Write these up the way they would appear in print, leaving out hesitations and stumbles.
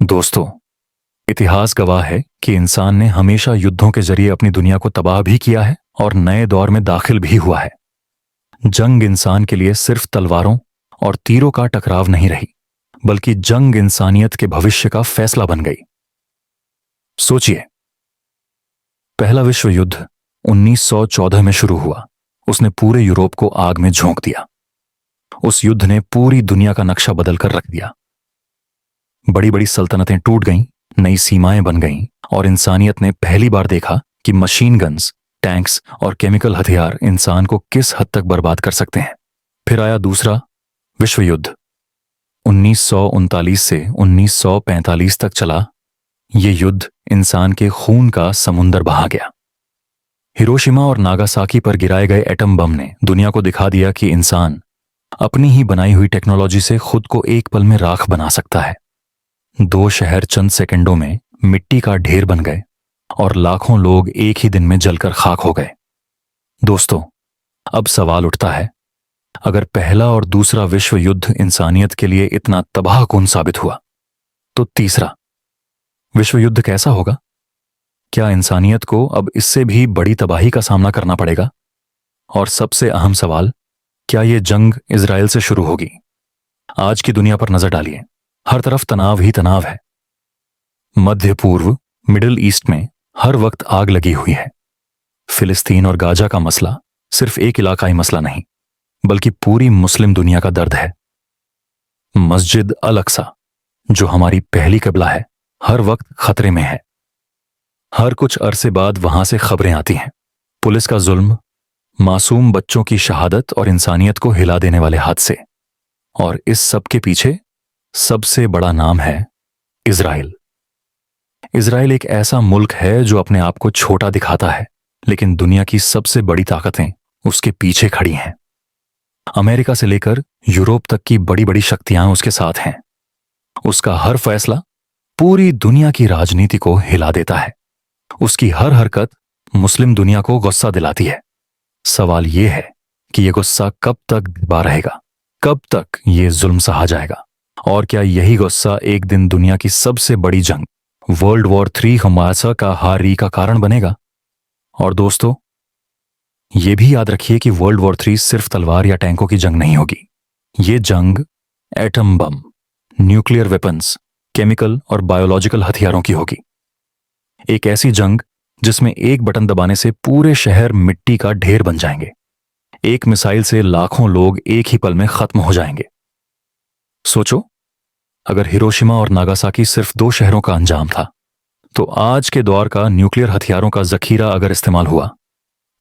दोस्तों, इतिहास गवाह है कि इंसान ने हमेशा युद्धों के जरिए अपनी दुनिया को तबाह भी किया है और नए दौर में दाखिल भी हुआ है। जंग इंसान के लिए सिर्फ तलवारों और तीरों का टकराव नहीं रही, बल्कि जंग इंसानियत के भविष्य का फैसला बन गई। सोचिए, पहला विश्व युद्ध 1914 में शुरू हुआ। उसने पूरे यूरोप को आग में झोंक दिया। उस युद्ध ने पूरी दुनिया का नक्शा बदल कर रख दिया। बड़ी बड़ी सल्तनतें टूट गईं, नई सीमाएं बन गईं और इंसानियत ने पहली बार देखा कि मशीन गन्स, टैंक्स और केमिकल हथियार इंसान को किस हद तक बर्बाद कर सकते हैं। फिर आया दूसरा विश्व युद्ध। 1939 से 1945 तक चला। ये युद्ध इंसान के खून का समुंदर बहा गया। हिरोशिमा और नागासाकी पर गिराए गए एटम बम ने दुनिया को दिखा दिया कि इंसान अपनी ही बनाई हुई टेक्नोलॉजी से खुद को एक पल में राख बना सकता है। 2 शहर चंद सेकंडों में मिट्टी का ढेर बन गए और लाखों लोग एक ही दिन में जलकर खाक हो गए। दोस्तों, अब सवाल उठता है, अगर पहला और दूसरा विश्व युद्ध इंसानियत के लिए इतना तबाहकुन साबित हुआ, तो तीसरा विश्व युद्ध कैसा होगा? क्या इंसानियत को अब इससे भी बड़ी तबाही का सामना करना पड़ेगा? और सबसे अहम सवाल, क्या यह जंग इजराइल से शुरू होगी? आज की दुनिया पर नजर डालिए, हर तरफ तनाव ही तनाव है। मध्य पूर्व, मिडिल ईस्ट में हर वक्त आग लगी हुई है। फिलिस्तीन और गाजा का मसला सिर्फ एक इलाकाई मसला नहीं, बल्कि पूरी मुस्लिम दुनिया का दर्द है। मस्जिद अल अक्सा, जो हमारी पहली क़िबला है, हर वक्त खतरे में है। हर कुछ अरसे बाद वहां से खबरें आती हैं। पुलिस का जुल्म, मासूम बच्चों की शहादत और इंसानियत को हिला देने वाले हादसे। और इस सब के पीछे सबसे बड़ा नाम है इजराइल। इजराइल एक ऐसा मुल्क है जो अपने आप को छोटा दिखाता है, लेकिन दुनिया की सबसे बड़ी ताकतें उसके पीछे खड़ी हैं। अमेरिका से लेकर यूरोप तक की बड़ी बड़ी शक्तियां उसके साथ हैं। उसका हर फैसला पूरी दुनिया की राजनीति को हिला देता है। उसकी हर हरकत मुस्लिम दुनिया को गुस्सा दिलाती है। सवाल यह है कि यह गुस्सा कब तक दबा रहेगा, कब तक यह जुल्म सहा जाएगा, और क्या यही गुस्सा एक दिन दुनिया की सबसे बड़ी जंग वर्ल्ड वॉर 3 हमासा का हारी का कारण बनेगा? और दोस्तों, यह भी याद रखिए कि वर्ल्ड वॉर 3 सिर्फ तलवार या टैंकों की जंग नहीं होगी। यह जंग atom bomb, nuclear weapons, chemical और बायोलॉजिकल हथियारों की होगी। एक ऐसी जंग जिसमें एक बटन दबाने से पूरे शहर मिट्टी का ढेर बन जाएंगे। एक मिसाइल से लाखों लोग एक ही पल में खत्म हो जाएंगे। सोचो, अगर हिरोशिमा और नागासाकी सिर्फ 2 शहरों का अंजाम था, तो आज के दौर का न्यूक्लियर हथियारों का जखीरा अगर इस्तेमाल हुआ,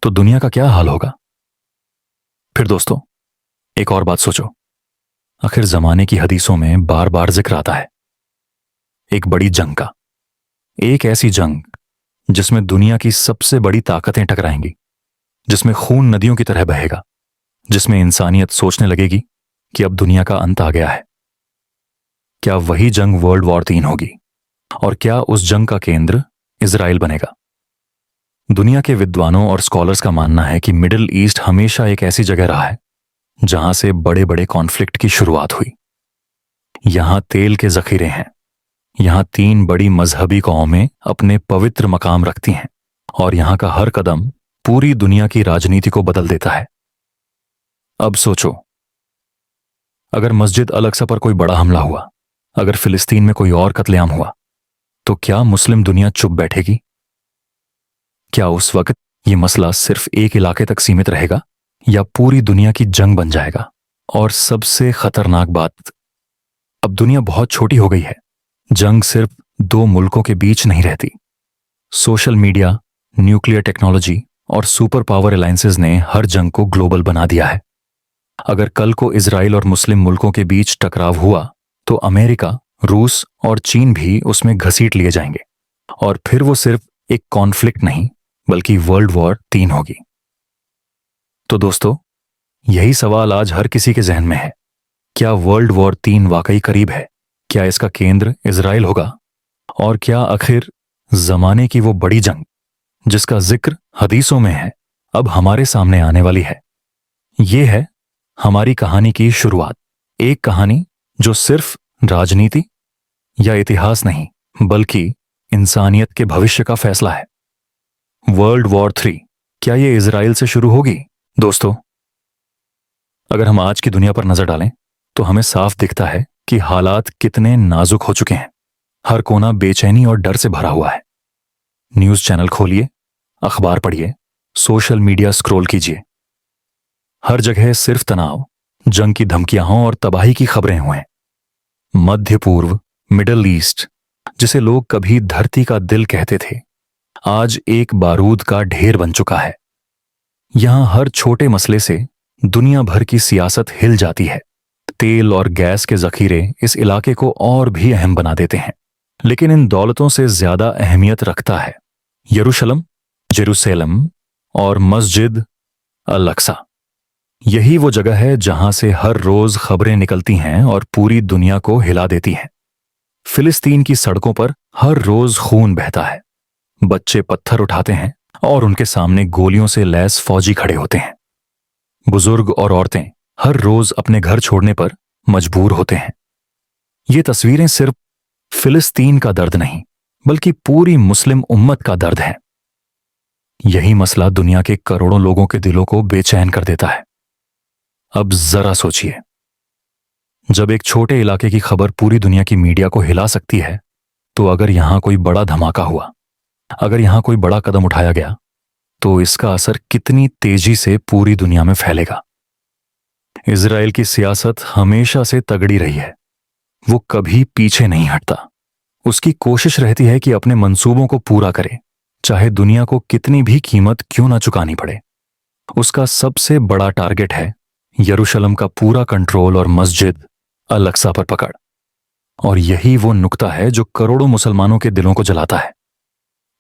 तो दुनिया का क्या हाल होगा? फिर दोस्तों, एक और बात सोचो। आखिर जमाने की हदीसों में बार बार जिक्र आता है एक बड़ी जंग का। एक ऐसी जंग जिसमें दुनिया की सबसे बड़ी ताकतें टकराएंगी, जिसमें खून नदियों की तरह बहेगा, जिसमें इंसानियत सोचने लगेगी कि अब दुनिया का अंत आ गया है। क्या वही जंग वर्ल्ड वॉर 3 होगी? और क्या उस जंग का केंद्र इजराइल बनेगा? दुनिया के विद्वानों और स्कॉलर्स का मानना है कि मिडिल ईस्ट हमेशा एक ऐसी जगह रहा है जहां से बड़े बड़े कॉन्फ्लिक्ट की शुरुआत हुई। यहां तेल के जखीरे हैं, यहां 3 बड़ी मजहबी कौमें अपने पवित्र मकाम रखती हैं, और यहां का हर कदम पूरी दुनिया की राजनीति को बदल देता है। अब सोचो, अगर मस्जिद अल अक्सा पर कोई बड़ा हमला हुआ, अगर फिलिस्तीन में कोई और कत्लेआम हुआ, तो क्या मुस्लिम दुनिया चुप बैठेगी? क्या उस वक्त यह मसला सिर्फ एक इलाके तक सीमित रहेगा, या पूरी दुनिया की जंग बन जाएगा? और सबसे खतरनाक बात, अब दुनिया बहुत छोटी हो गई है। जंग सिर्फ 2 मुल्कों के बीच नहीं रहती। सोशल मीडिया, न्यूक्लियर टेक्नोलॉजी और सुपर पावर अलायंसेस ने हर जंग को ग्लोबल बना दिया है। अगर कल को इजराइल और मुस्लिम मुल्कों के बीच टकराव हुआ, तो अमेरिका, रूस और चीन भी उसमें घसीट लिए जाएंगे, और फिर वो सिर्फ एक कॉन्फ्लिक्ट नहीं, बल्कि वर्ल्ड वॉर 3 होगी। तो दोस्तों, यही सवाल आज हर किसी के जहन में है। क्या वर्ल्ड वॉर 3 वाकई करीब है? क्या इसका केंद्र इजराइल होगा? और क्या आखिर जमाने की वो बड़ी जंग जिसका जिक्र हदीसों में है, अब हमारे सामने आने वाली है? ये है हमारी कहानी की शुरुआत। एक कहानी जो सिर्फ राजनीति, या इतिहास नहीं, बल्कि इंसानियत के भविष्य का फैसला है। वर्ल्ड वॉर 3 क्या ये इजराइल से शुरू होगी? दोस्तों, अगर हम आज की दुनिया पर नजर डालें तो हमें साफ दिखता है कि हालात कितने नाजुक हो चुके हैं। हर कोना बेचैनी और डर से भरा हुआ है। न्यूज चैनल खोलिए, अखबार पढ़िए, सोशल मीडिया स्क्रॉल कीजिए, हर जगह सिर्फ तनाव, जंग की धमकियां और तबाही की खबरें हुए। मध्य पूर्व, मिडल ईस्ट, जिसे लोग कभी धरती का दिल कहते थे, आज एक बारूद का ढेर बन चुका है। यहां हर छोटे मसले से दुनिया भर की सियासत हिल जाती है। तेल और गैस के जखीरे इस इलाके को और भी अहम बना देते हैं, लेकिन इन दौलतों से ज्यादा अहमियत रखता है यरूशलम, जेरूसलम और मस्जिद अल अक्सा। यही वो जगह है जहां से हर रोज खबरें निकलती हैं और पूरी दुनिया को हिला देती हैं। फिलिस्तीन की सड़कों पर हर रोज खून बहता है। बच्चे पत्थर उठाते हैं और उनके सामने गोलियों से लैस फौजी खड़े होते हैं। बुजुर्ग और औरतें हर रोज अपने घर छोड़ने पर मजबूर होते हैं। ये तस्वीरें सिर्फ फिलिस्तीन का दर्द नहीं, बल्कि पूरी मुस्लिम उम्मत का दर्द है। यही मसला दुनिया के करोड़ों लोगों के दिलों को बेचैन कर देता है। अब जरा सोचिए, जब एक छोटे इलाके की खबर पूरी दुनिया की मीडिया को हिला सकती है, तो अगर यहां कोई बड़ा धमाका हुआ, अगर यहां कोई बड़ा कदम उठाया गया, तो इसका असर कितनी तेजी से पूरी दुनिया में फैलेगा। इजराइल की सियासत हमेशा से तगड़ी रही है। वो कभी पीछे नहीं हटता। उसकी कोशिश रहती है कि अपने मंसूबों को पूरा करे, चाहे दुनिया को कितनी भी कीमत क्यों ना चुकानी पड़े। उसका सबसे बड़ा टारगेट है यरूशलम का पूरा कंट्रोल और मस्जिद अल अक्सा पर पकड़। और यही वो नुक्ता है जो करोड़ों मुसलमानों के दिलों को जलाता है।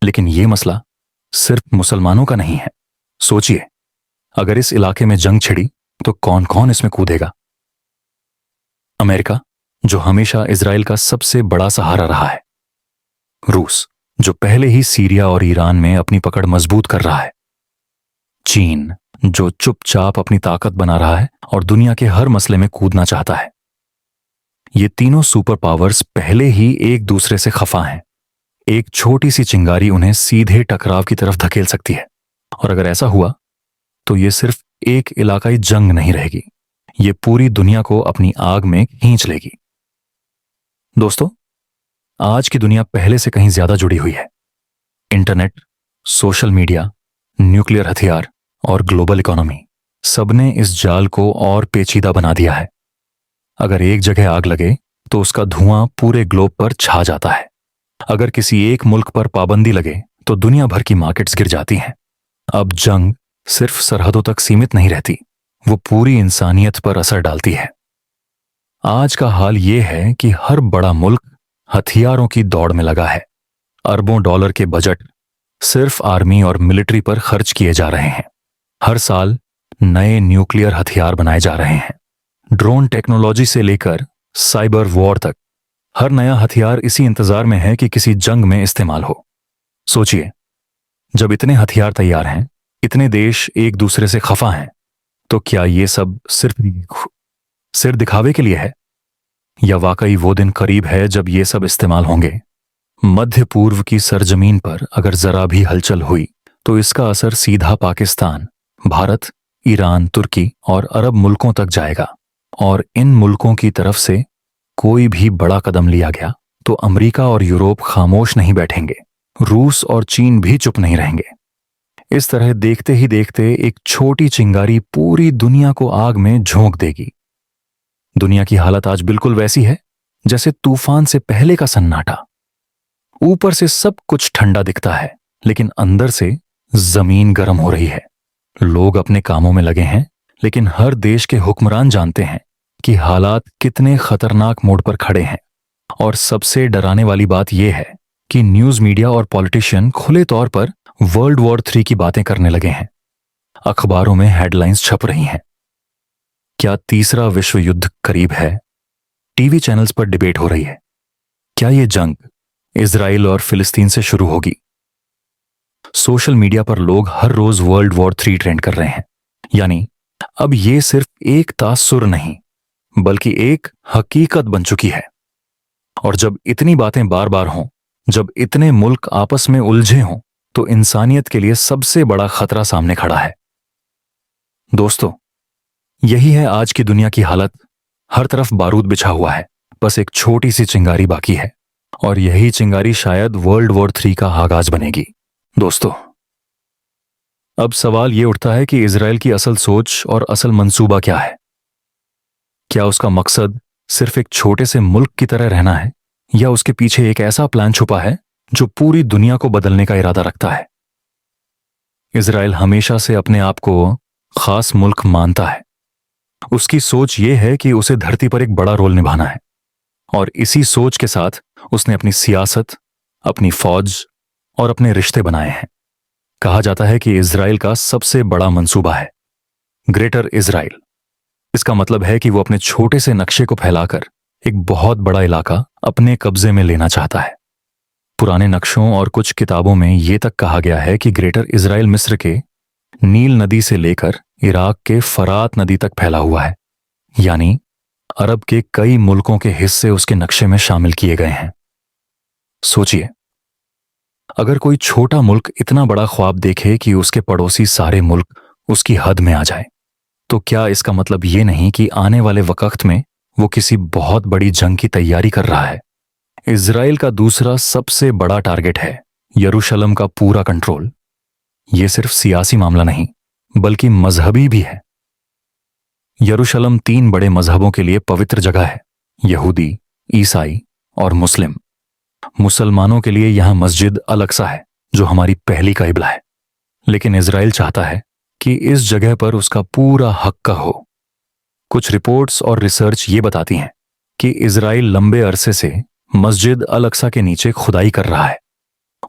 लेकिन यह मसला सिर्फ मुसलमानों का नहीं है। सोचिए, अगर इस इलाके में जंग छिड़ी तो कौन कौन इसमें कूदेगा? अमेरिका, जो हमेशा इजराइल का सबसे बड़ा सहारा रहा है। रूस, जो पहले ही सीरिया और ईरान में अपनी पकड़ मजबूत कर रहा है। चीन, जो चुपचाप अपनी ताकत बना रहा है और दुनिया के हर मसले में कूदना चाहता है। ये तीनों सुपर पावर्स पहले ही एक दूसरे से खफा हैं। एक छोटी सी चिंगारी उन्हें सीधे टकराव की तरफ धकेल सकती है। और अगर ऐसा हुआ तो ये सिर्फ एक इलाकाई जंग नहीं रहेगी, ये पूरी दुनिया को अपनी आग में खींच लेगी। दोस्तों, आज की दुनिया पहले से कहीं ज्यादा जुड़ी हुई है। इंटरनेट, सोशल मीडिया, न्यूक्लियर हथियार और ग्लोबल इकोनॉमी, सबने इस जाल को और पेचीदा बना दिया है। अगर एक जगह आग लगे तो उसका धुआं पूरे ग्लोब पर छा जाता है। अगर किसी एक मुल्क पर पाबंदी लगे तो दुनिया भर की मार्केट्स गिर जाती हैं। अब जंग सिर्फ सरहदों तक सीमित नहीं रहती, वो पूरी इंसानियत पर असर डालती है। आज का हाल ये है कि हर बड़ा मुल्क हथियारों की दौड़ में लगा है। अरबों डॉलर के बजट सिर्फ आर्मी और मिलिट्री पर खर्च किए जा रहे हैं। हर साल नए न्यूक्लियर हथियार बनाए जा रहे हैं। ड्रोन टेक्नोलॉजी से लेकर साइबर वॉर तक हर नया हथियार इसी इंतजार में है कि किसी जंग में इस्तेमाल हो। सोचिए, जब इतने हथियार तैयार हैं, इतने देश एक दूसरे से खफा हैं, तो क्या ये सब सिर्फ सिर दिखावे के लिए है, या वाकई वो दिन करीब है जब ये सब इस्तेमाल होंगे? मध्य पूर्व की सरजमीन पर अगर जरा भी हलचल हुई तो इसका असर सीधा पाकिस्तान, भारत, ईरान, तुर्की और अरब मुल्कों तक जाएगा। और इन मुल्कों की तरफ से कोई भी बड़ा कदम लिया गया तो अमेरिका और यूरोप खामोश नहीं बैठेंगे, रूस और चीन भी चुप नहीं रहेंगे। इस तरह देखते ही देखते एक छोटी चिंगारी पूरी दुनिया को आग में झोंक देगी। दुनिया की हालत आज बिल्कुल वैसी है जैसे तूफान से पहले का सन्नाटा। ऊपर से सब कुछ ठंडा दिखता है, लेकिन अंदर से जमीन गर्म हो रही है। लोग अपने कामों में लगे हैं, लेकिन हर देश के हुक्मरान जानते हैं कि हालात कितने खतरनाक मोड़ पर खड़े हैं। और सबसे डराने वाली बात यह है कि न्यूज मीडिया और पॉलिटिशियन खुले तौर पर वर्ल्ड वॉर 3 की बातें करने लगे हैं। अखबारों में हेडलाइंस छप रही हैं। क्या तीसरा विश्व युद्ध करीब है? टीवी चैनल्स पर डिबेट हो रही है। क्या यह जंग इजराइल और फिलिस्तीन से शुरू होगी? सोशल मीडिया पर लोग हर रोज वर्ल्ड वॉर 3 ट्रेंड कर रहे हैं। यानी अब यह सिर्फ एक तासुर नहीं, बल्कि एक हकीकत बन चुकी है। और जब इतनी बातें बार बार हों, जब इतने मुल्क आपस में उलझे हों, तो इंसानियत के लिए सबसे बड़ा खतरा सामने खड़ा है। दोस्तों, यही है आज की दुनिया की हालत। हर तरफ बारूद बिछा हुआ है, बस एक छोटी सी चिंगारी बाकी है, और यही चिंगारी शायद वर्ल्ड वॉर 3 का आगाज बनेगी। दोस्तों, अब सवाल यह उठता है कि इजराइल की असल सोच और असल मंसूबा क्या है। क्या उसका मकसद सिर्फ एक छोटे से मुल्क की तरह रहना है, या उसके पीछे एक ऐसा प्लान छुपा है जो पूरी दुनिया को बदलने का इरादा रखता है। इजराइल हमेशा से अपने आप को खास मुल्क मानता है। उसकी सोच यह है कि उसे धरती पर एक बड़ा रोल निभाना है, और इसी सोच के साथ उसने अपनी सियासत, अपनी फौज और अपने रिश्ते बनाए हैं। कहा जाता है कि इजराइल का सबसे बड़ा मंसूबा है ग्रेटर इजराइल। इसका मतलब है कि वो अपने छोटे से नक्शे को फैलाकर एक बहुत बड़ा इलाका अपने कब्जे में लेना चाहता है। पुराने नक्शों और कुछ किताबों में यह तक कहा गया है कि ग्रेटर इजराइल मिस्र के नील नदी से लेकर इराक के फरात नदी तक फैला हुआ है, यानी अरब के कई मुल्कों के हिस्से उसके नक्शे में शामिल किए गए हैं। सोचिए, अगर कोई छोटा मुल्क इतना बड़ा ख्वाब देखे कि उसके पड़ोसी सारे मुल्क उसकी हद में आ जाए, तो क्या इसका मतलब ये नहीं कि आने वाले वक्त में वो किसी बहुत बड़ी जंग की तैयारी कर रहा है। इजराइल का दूसरा सबसे बड़ा टारगेट है यरूशलेम का पूरा कंट्रोल। यह सिर्फ सियासी मामला नहीं, बल्कि मजहबी भी है। यरूशलेम 3 बड़े मजहबों के लिए पवित्र जगह है, यहूदी, ईसाई और मुस्लिम। मुसलमानों के लिए यहां मस्जिद अल अक्सा है, जो हमारी पहली किबला है। लेकिन इजराइल चाहता है कि इस जगह पर उसका पूरा हक हो। कुछ रिपोर्ट्स और रिसर्च ये बताती हैं कि इजराइल लंबे अरसे से मस्जिद अल अक्सा के नीचे खुदाई कर रहा है।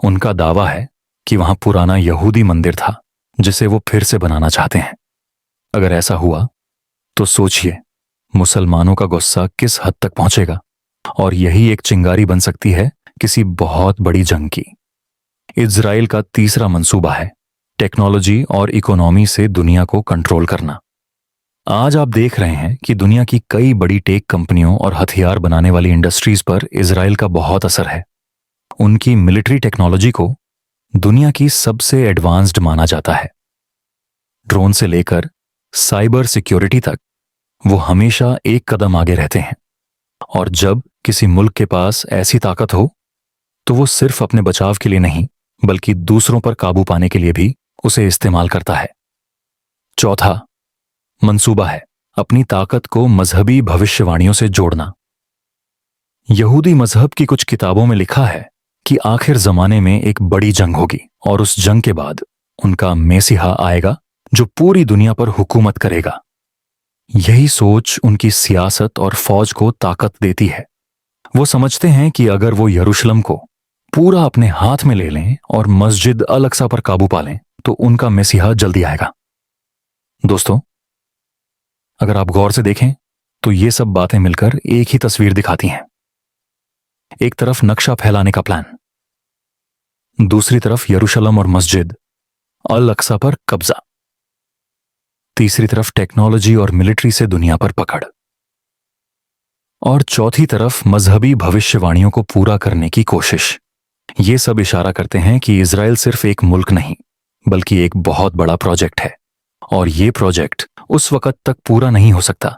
उनका दावा है कि वहां पुराना यहूदी मंदिर था, जिसे वो फिर से बनाना चाहते हैं। अगर ऐसा हुआ तो सोचिए मुसलमानों का गुस्सा किस हद तक पहुंचेगा, और यही एक चिंगारी बन सकती है किसी बहुत बड़ी जंग की। इजराइल का तीसरा मंसूबा है टेक्नोलॉजी और इकोनॉमी से दुनिया को कंट्रोल करना। आज आप देख रहे हैं कि दुनिया की कई बड़ी टेक कंपनियों और हथियार बनाने वाली इंडस्ट्रीज पर इजराइल का बहुत असर है। उनकी मिलिट्री टेक्नोलॉजी को दुनिया की सबसे एडवांस्ड माना जाता है। ड्रोन से लेकर साइबर सिक्योरिटी तक वो हमेशा एक कदम आगे रहते हैं। और जब किसी मुल्क के पास ऐसी ताकत हो, तो वो सिर्फ अपने बचाव के लिए नहीं, बल्कि दूसरों पर काबू पाने के लिए भी उसे इस्तेमाल करता है। चौथा मंसूबा है अपनी ताकत को मजहबी भविष्यवाणियों से जोड़ना। यहूदी मजहब की कुछ किताबों में लिखा है कि आखिर जमाने में एक बड़ी जंग होगी, और उस जंग के बाद उनका मेसिहा आएगा जो पूरी दुनिया पर हुकूमत करेगा। यही सोच उनकी सियासत और फौज को ताकत देती है। वो समझते हैं कि अगर वो यरूशलेम को पूरा अपने हाथ में ले लें और मस्जिद अल अक्सा पर काबू पा लें, तो उनका मेसिहा जल्दी आएगा। दोस्तों, अगर आप गौर से देखें तो ये सब बातें मिलकर एक ही तस्वीर दिखाती हैं। एक तरफ नक्शा फैलाने का प्लान, दूसरी तरफ यरूशलेम और मस्जिद अल अक्सा पर कब्जा, तीसरी तरफ टेक्नोलॉजी और मिलिट्री से दुनिया पर पकड़, और चौथी तरफ मजहबी भविष्यवाणियों को पूरा करने की कोशिश। ये सब इशारा करते हैं कि इजराइल सिर्फ एक मुल्क नहीं, बल्कि एक बहुत बड़ा प्रोजेक्ट है। और ये प्रोजेक्ट उस वक्त तक पूरा नहीं हो सकता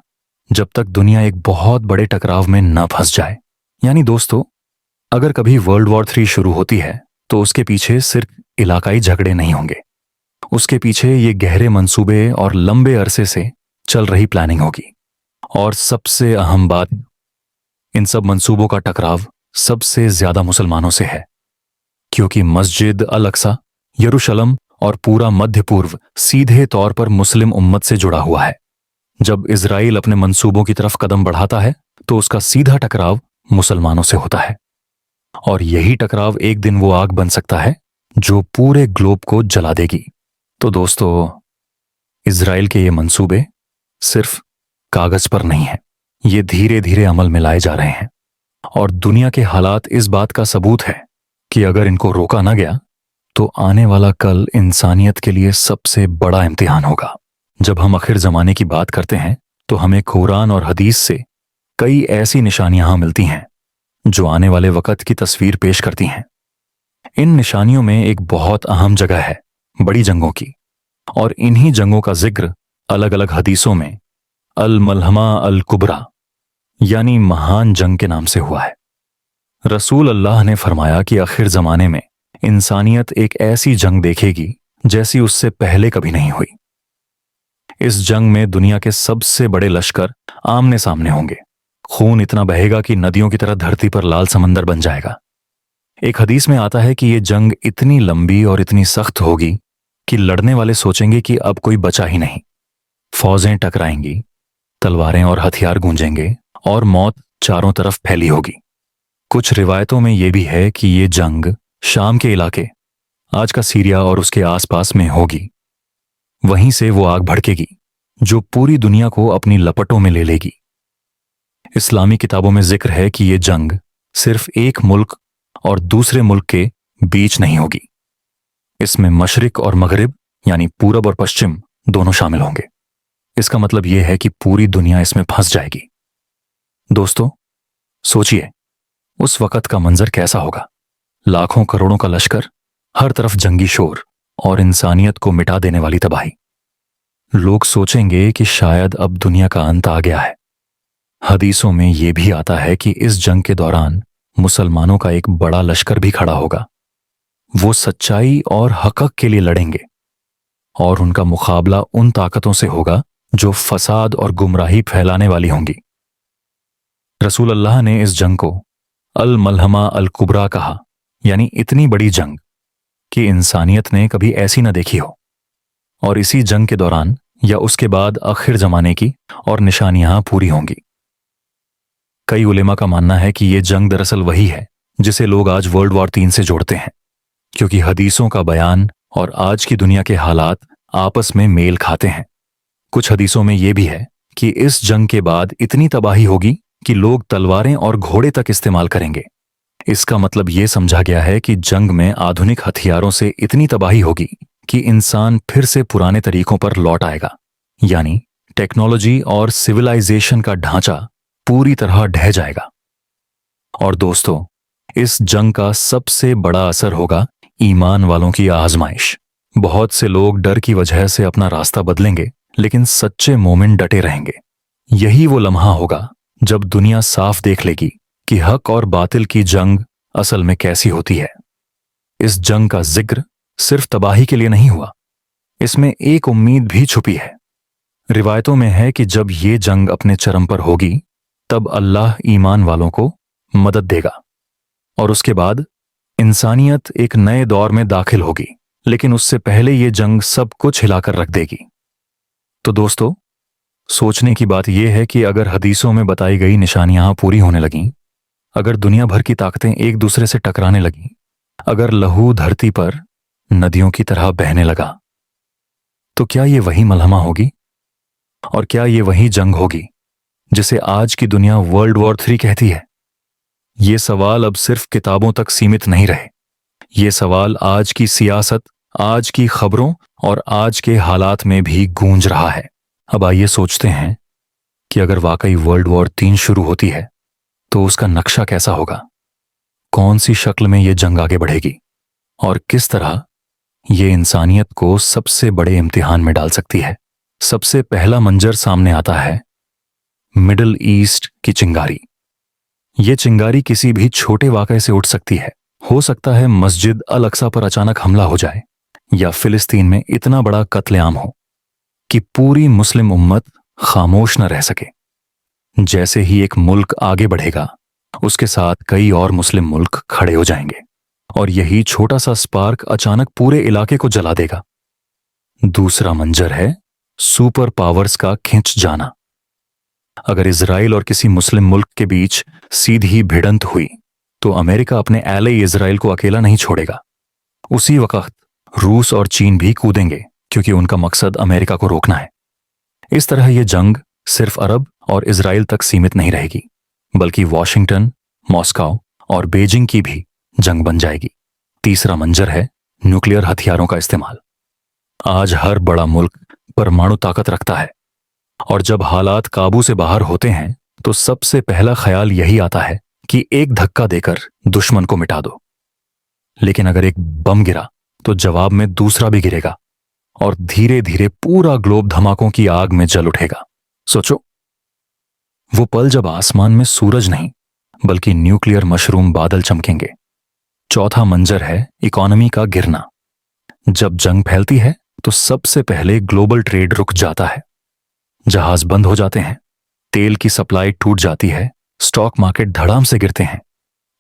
जब तक दुनिया एक बहुत बड़े टकराव में न फंस जाए। यानी दोस्तों, अगर कभी वर्ल्ड वॉर 3 शुरू होती है, तो उसके पीछे सिर्फ इलाकाई झगड़े नहीं होंगे। उसके पीछे ये गहरे मंसूबे और लंबे अरसे से चल रही प्लानिंग होगी। और सबसे अहम बात, इन सब मंसूबों का टकराव सबसे ज्यादा मुसलमानों से है, क्योंकि मस्जिद अल अक्सा, यरूशलेम और पूरा मध्य पूर्व सीधे तौर पर मुस्लिम उम्मत से जुड़ा हुआ है। जब इजराइल अपने मंसूबों की तरफ कदम बढ़ाता है, तो उसका सीधा टकराव मुसलमानों से होता है। और यही टकराव एक दिन वो आग बन सकता है जो पूरे ग्लोब को जला देगी। तो दोस्तों, इजराइल के ये मंसूबे सिर्फ कागज पर नहीं है, ये धीरे धीरे अमल में लाए जा रहे हैं। और दुनिया के हालात इस बात का सबूत है कि अगर इनको रोका ना गया, तो आने वाला कल इंसानियत के लिए सबसे बड़ा इम्तिहान होगा। जब हम आखिर जमाने की बात करते हैं, तो हमें कुरान और हदीस से कई ऐसी निशानियां मिलती हैं जो आने वाले वक़्त की तस्वीर पेश करती हैं। इन निशानियों में एक बहुत अहम जगह है बड़ी जंगों की, और इन्हीं जंगों का जिक्र अलग अलग हदीसों में अल मलहमा अल कुबरा यानी महान जंग के नाम से हुआ है। रसूल अल्लाह ने फरमाया कि आखिर जमाने में इंसानियत एक ऐसी जंग देखेगी जैसी उससे पहले कभी नहीं हुई। इस जंग में दुनिया के सबसे बड़े लश्कर आमने सामने होंगे। खून इतना बहेगा कि नदियों की तरह धरती पर लाल समंदर बन जाएगा। एक हदीस में आता है कि यह जंग इतनी लंबी और इतनी सख्त होगी कि लड़ने वाले सोचेंगे कि अब कोई बचा ही नहीं। फौजें टकराएंगी, तलवारें और हथियार गूंजेंगे और मौत चारों तरफ फैली होगी। कुछ रिवायतों में यह भी है कि यह जंग शाम के इलाके, आज का सीरिया और उसके आसपास में होगी। वहीं से वो आग भड़केगी जो पूरी दुनिया को अपनी लपटों में ले लेगी। इस्लामी किताबों में जिक्र है कि यह जंग सिर्फ एक मुल्क और दूसरे मुल्क के बीच नहीं होगी। इसमें मशरिक और मगरिब यानी पूरब और पश्चिम दोनों शामिल होंगे। इसका मतलब यह है कि पूरी दुनिया इसमें फंस जाएगी। दोस्तों, सोचिए उस वक़्त का मंजर कैसा होगा। लाखों करोड़ों का लश्कर, हर तरफ जंगी शोर और इंसानियत को मिटा देने वाली तबाही। लोग सोचेंगे कि शायद अब दुनिया का अंत आ गया है। हदीसों में यह भी आता है कि इस जंग के दौरान मुसलमानों का एक बड़ा लश्कर भी खड़ा होगा। वो सच्चाई और हक़ के लिए लड़ेंगे और उनका मुकाबला उन ताकतों से होगा जो फसाद और गुमराही फैलाने वाली होंगी। रसूल अल्लाह ने इस जंग को अल मलहमा अल कुबरा कहा, यानी इतनी बड़ी जंग कि इंसानियत ने कभी ऐसी न देखी हो। और इसी जंग के दौरान या उसके बाद आखिर जमाने की और निशानियां पूरी होंगी। कई उलेमा का मानना है कि यह जंग दरअसल वही है जिसे लोग आज वर्ल्ड वॉर 3 से जोड़ते हैं, क्योंकि हदीसों का बयान और आज की दुनिया के हालात आपस में मेल खाते हैं। कुछ हदीसों में यह भी है कि इस जंग के बाद इतनी तबाही होगी कि लोग तलवारें और घोड़े तक इस्तेमाल करेंगे। इसका मतलब यह समझा गया है कि जंग में आधुनिक हथियारों से इतनी तबाही होगी कि इंसान फिर से पुराने तरीकों पर लौट आएगा, यानी टेक्नोलॉजी और सिविलाइजेशन का ढांचा पूरी तरह ढह जाएगा। और दोस्तों, इस जंग का सबसे बड़ा असर होगा ईमान वालों की आजमाइश। बहुत से लोग डर की वजह से अपना रास्ता बदलेंगे, लेकिन सच्चे मोमिन डटे रहेंगे। यही वो लम्हा होगा जब दुनिया साफ देख लेगी कि हक और बातिल की जंग असल में कैसी होती है। इस जंग का जिक्र सिर्फ तबाही के लिए नहीं हुआ, इसमें एक उम्मीद भी छुपी है। रिवायतों में है कि जब ये जंग अपने चरम पर होगी तब अल्लाह ईमान वालों को मदद देगा और उसके बाद इंसानियत एक नए दौर में दाखिल होगी, लेकिन उससे पहले ये जंग सब कुछ हिलाकर रख देगी। तो दोस्तों, सोचने की बात यह है कि अगर हदीसों में बताई गई निशानियां पूरी होने लगीं, अगर दुनिया भर की ताकतें एक दूसरे से टकराने लगीं, अगर लहू धरती पर नदियों की तरह बहने लगा, तो क्या ये वही मलहमा होगी? और क्या ये वही जंग होगी जिसे आज की दुनिया वर्ल्ड वॉर 3 कहती है? ये सवाल अब सिर्फ किताबों तक सीमित नहीं रहे। ये सवाल आज की सियासत, आज की खबरों और आज के हालात में भी गूंज रहा है। अब आइए सोचते हैं कि अगर वाकई वर्ल्ड वॉर 3 शुरू होती है तो उसका नक्शा कैसा होगा? कौन सी शक्ल में यह जंग आगे बढ़ेगी और किस तरह यह इंसानियत को सबसे बड़े इम्तिहान में डाल सकती है? सबसे पहला मंजर सामने आता है मिडिल ईस्ट की चिंगारी। यह चिंगारी किसी भी छोटे वाकये से उठ सकती है। हो सकता है मस्जिद अल अक्सा पर अचानक हमला हो जाए, या फिलिस्तीन में इतना बड़ा कत्लेआम हो कि पूरी मुस्लिम उम्मत खामोश न रह सके। जैसे ही एक मुल्क आगे बढ़ेगा, उसके साथ कई और मुस्लिम मुल्क खड़े हो जाएंगे और यही छोटा सा स्पार्क अचानक पूरे इलाके को जला देगा। दूसरा मंजर है सुपर पावर्स का खिंच जाना। अगर इजराइल और किसी मुस्लिम मुल्क के बीच सीधी भिड़ंत हुई तो अमेरिका अपने एले इजराइल को अकेला नहीं छोड़ेगा। उसी वक्त रूस और चीन भी कूदेंगे, क्योंकि उनका मकसद अमेरिका को रोकना है। इस तरह यह जंग सिर्फ अरब और इजराइल तक सीमित नहीं रहेगी, बल्कि वॉशिंगटन, मॉस्को और बीजिंग की भी जंग बन जाएगी। तीसरा मंजर है न्यूक्लियर हथियारों का इस्तेमाल। आज हर बड़ा मुल्क परमाणु ताकत रखता है, और जब हालात काबू से बाहर होते हैं तो सबसे पहला ख्याल यही आता है कि एक धक्का देकर दुश्मन को मिटा दो, लेकिन अगर एक बम गिरा तो जवाब में दूसरा भी गिरेगा और धीरे धीरे पूरा ग्लोब धमाकों की आग में जल उठेगा। सोचो, वो पल जब आसमान में सूरज नहीं बल्कि न्यूक्लियर मशरूम बादल चमकेंगे। चौथा मंजर है इकोनॉमी का गिरना। जब जंग फैलती है तो सबसे पहले ग्लोबल ट्रेड रुक जाता है, जहाज बंद हो जाते हैं, तेल की सप्लाई टूट जाती है, स्टॉक मार्केट धड़ाम से गिरते हैं,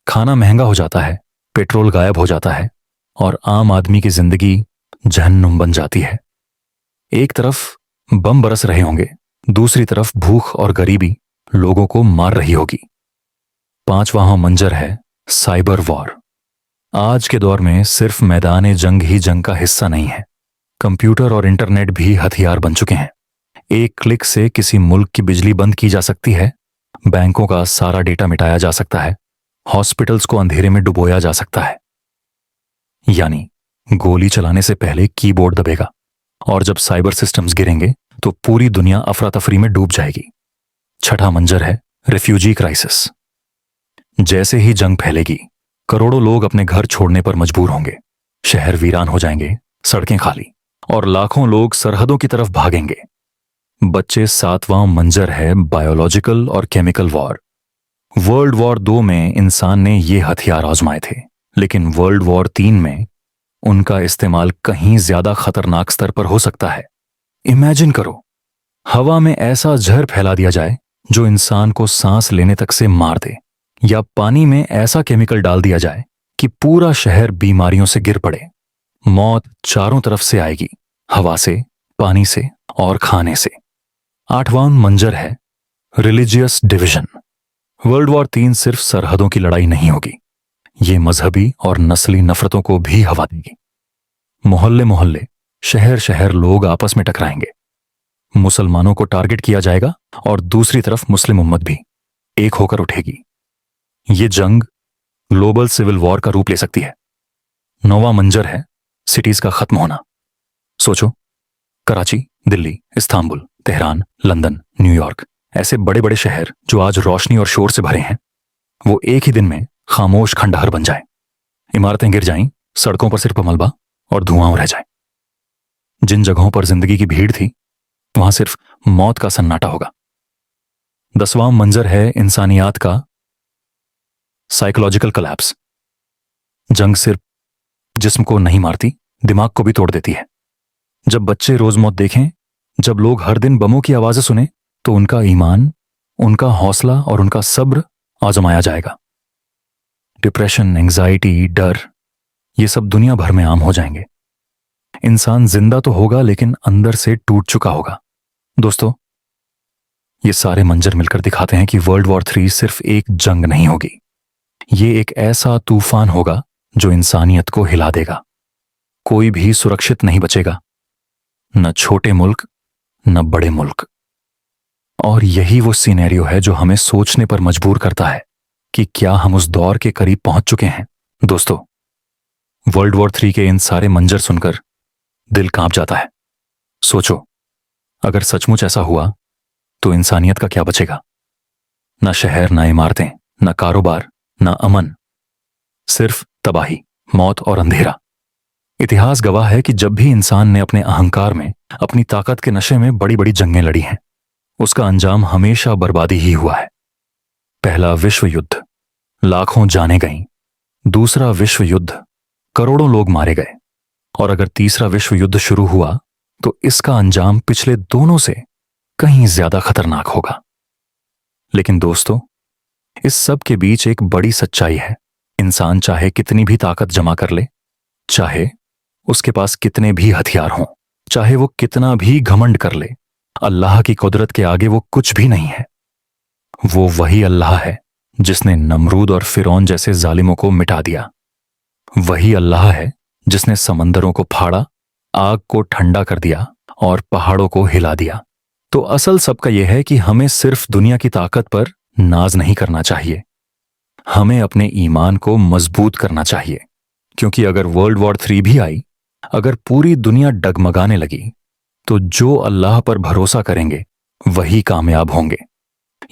खाना महंगा हो जाता है, पेट्रोल गायब हो जाता है और आम आदमी की जिंदगी जहन्नुम बन जाती है। एक तरफ बम बरस रहे होंगे, दूसरी तरफ भूख और गरीबी लोगों को मार रही होगी। पांचवां मंजर है साइबर वॉर। आज के दौर में सिर्फ मैदान जंग ही जंग का हिस्सा नहीं है, कंप्यूटर और इंटरनेट भी हथियार बन चुके हैं। एक क्लिक से किसी मुल्क की बिजली बंद की जा सकती है, बैंकों का सारा डेटा मिटाया जा सकता है, हॉस्पिटल्स को अंधेरे में डुबोया जा सकता है। यानी गोली चलाने से पहले कीबोर्ड दबेगा और जब साइबर सिस्टम्स गिरेंगे तो पूरी दुनिया अफरा तफरी में डूब जाएगी। छठा मंजर है रिफ्यूजी क्राइसिस। जैसे ही जंग फैलेगी, करोड़ों लोग अपने घर छोड़ने पर मजबूर होंगे, शहर वीरान हो जाएंगे, सड़कें खाली और लाखों लोग सरहदों की तरफ भागेंगे। बच्चे सातवां मंजर है बायोलॉजिकल और केमिकल वॉर। वर्ल्ड वॉर 2 में इंसान ने ये हथियार आजमाए थे, लेकिन वर्ल्ड वॉर 3 में उनका इस्तेमाल कहीं ज्यादा खतरनाक स्तर पर हो सकता है। इमेजिन करो, हवा में ऐसा जहर फैला दिया जाए जो इंसान को सांस लेने तक से मार दे, या पानी में ऐसा केमिकल डाल दिया जाए कि पूरा शहर बीमारियों से गिर पड़े। मौत चारों तरफ से आएगी, हवा से, पानी से और खाने से। आठवां मंजर है रिलीजियस डिवीजन। वर्ल्ड वॉर 3 सिर्फ सरहदों की लड़ाई नहीं होगी, ये मजहबी और नस्ली नफरतों को भी हवा देगी। मोहल्ले मोहल्ले, शहर शहर लोग आपस में टकराएंगे। मुसलमानों को टारगेट किया जाएगा और दूसरी तरफ मुस्लिम उम्मत भी एक होकर उठेगी। ये जंग ग्लोबल सिविल वॉर का रूप ले सकती है। 9वां मंजर है सिटीज का खत्म होना। सोचो, Karachi, Delhi, Istanbul, Tehran, London, New York, ऐसे बड़े बड़े शहर जो आज रोशनी और शोर से भरे हैं, वो एक ही दिन में खामोश खंडहर बन जाए। इमारतें गिर जाएं, सड़कों पर सिर्फ मलबा और धुआं रह जाए। जिन जगहों पर जिंदगी की भीड़ थी, वहां सिर्फ मौत का सन्नाटा होगा। 10वां मंजर है इंसानियत का साइकोलॉजिकल कोलैप्स। जंग सिर्फ जिस्म को नहीं मारती, दिमाग को भी तोड़ देती है। जब बच्चे रोज मौत देखें, जब लोग हर दिन बमों की आवाजें सुने, तो उनका ईमान, उनका हौसला और उनका सब्र आजमाया जाएगा। डिप्रेशन, एंजाइटी, डर, ये सब दुनिया भर में आम हो जाएंगे। इंसान जिंदा तो होगा लेकिन अंदर से टूट चुका होगा। दोस्तों, ये सारे मंजर मिलकर दिखाते हैं कि वर्ल्ड वॉर 3 सिर्फ एक जंग नहीं होगी, ये एक ऐसा तूफान होगा जो इंसानियत को हिला देगा। कोई भी सुरक्षित नहीं बचेगा, न छोटे मुल्क न बड़े मुल्क। और यही वो सिनेरियो है जो हमें सोचने पर मजबूर करता है कि क्या हम उस दौर के करीब पहुंच चुके हैं। दोस्तों, वर्ल्ड वॉर 3 के इन सारे मंजर सुनकर दिल कांप जाता है। सोचो, अगर सचमुच ऐसा हुआ तो इंसानियत का क्या बचेगा? ना शहर, ना इमारतें, ना कारोबार, ना अमन, सिर्फ तबाही, मौत और अंधेरा। इतिहास गवाह है कि जब भी इंसान ने अपने अहंकार में, अपनी ताकत के नशे में बड़ी बड़ी जंगें लड़ी हैं, उसका अंजाम हमेशा बर्बादी ही हुआ है। पहला विश्व युद्ध, लाखों जानें गईं। दूसरा विश्व युद्ध, करोड़ों लोग मारे गए। और अगर तीसरा विश्व युद्ध शुरू हुआ तो इसका अंजाम पिछले दोनों से कहीं ज्यादा खतरनाक होगा। लेकिन दोस्तों, इस सब के बीच एक बड़ी सच्चाई है। इंसान चाहे कितनी भी ताकत जमा कर ले, चाहे उसके पास कितने भी हथियार हों, चाहे वो कितना भी घमंड कर ले, अल्लाह की कुदरत के आगे वो कुछ भी नहीं है। वो वही अल्लाह है जिसने नमरूद और फिरौन जैसे जालिमों को मिटा दिया। वही अल्लाह है जिसने समंदरों को फाड़ा, आग को ठंडा कर दिया और पहाड़ों को हिला दिया। तो असल सबका यह है कि हमें सिर्फ दुनिया की ताकत पर नाज नहीं करना चाहिए, हमें अपने ईमान को मजबूत करना चाहिए। क्योंकि अगर वर्ल्ड वॉर 3 भी आई, अगर पूरी दुनिया डगमगाने लगी, तो जो अल्लाह पर भरोसा करेंगे वही कामयाब होंगे।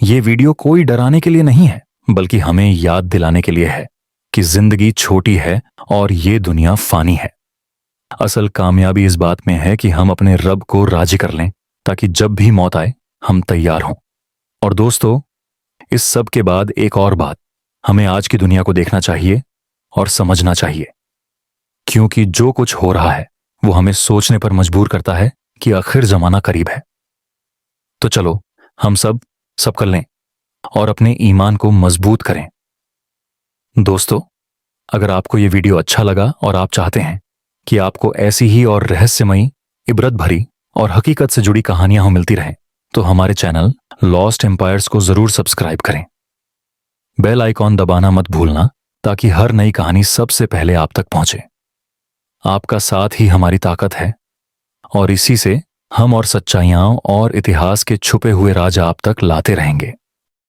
ये वीडियो कोई डराने के लिए नहीं है, बल्कि हमें याद दिलाने के लिए है कि जिंदगी छोटी है और ये दुनिया फानी है। असल कामयाबी इस बात में है कि हम अपने रब को राजी कर लें ताकि जब भी मौत आए हम तैयार हों। और दोस्तों, इस सब के बाद एक और बात, हमें आज की दुनिया को देखना चाहिए और समझना चाहिए, क्योंकि जो कुछ हो रहा है वो हमें सोचने पर मजबूर करता है कि आखिर जमाना करीब है। तो चलो हम सब कर लें और अपने ईमान को मजबूत करें। दोस्तों, अगर आपको ये वीडियो अच्छा लगा और आप चाहते हैं कि आपको ऐसी ही और रहस्यमयी, इबरत भरी और हकीकत से जुड़ी कहानियां हो मिलती रहें, तो हमारे चैनल लॉस्ट एम्पायर्स को जरूर सब्सक्राइब करें। बेल आइकॉन दबाना मत भूलना ताकि हर नई कहानी सबसे पहले आप तक पहुंचे। आपका साथ ही हमारी ताकत है और इसी से हम और सच्चाइयां और इतिहास के छुपे हुए राज आप तक लाते रहेंगे।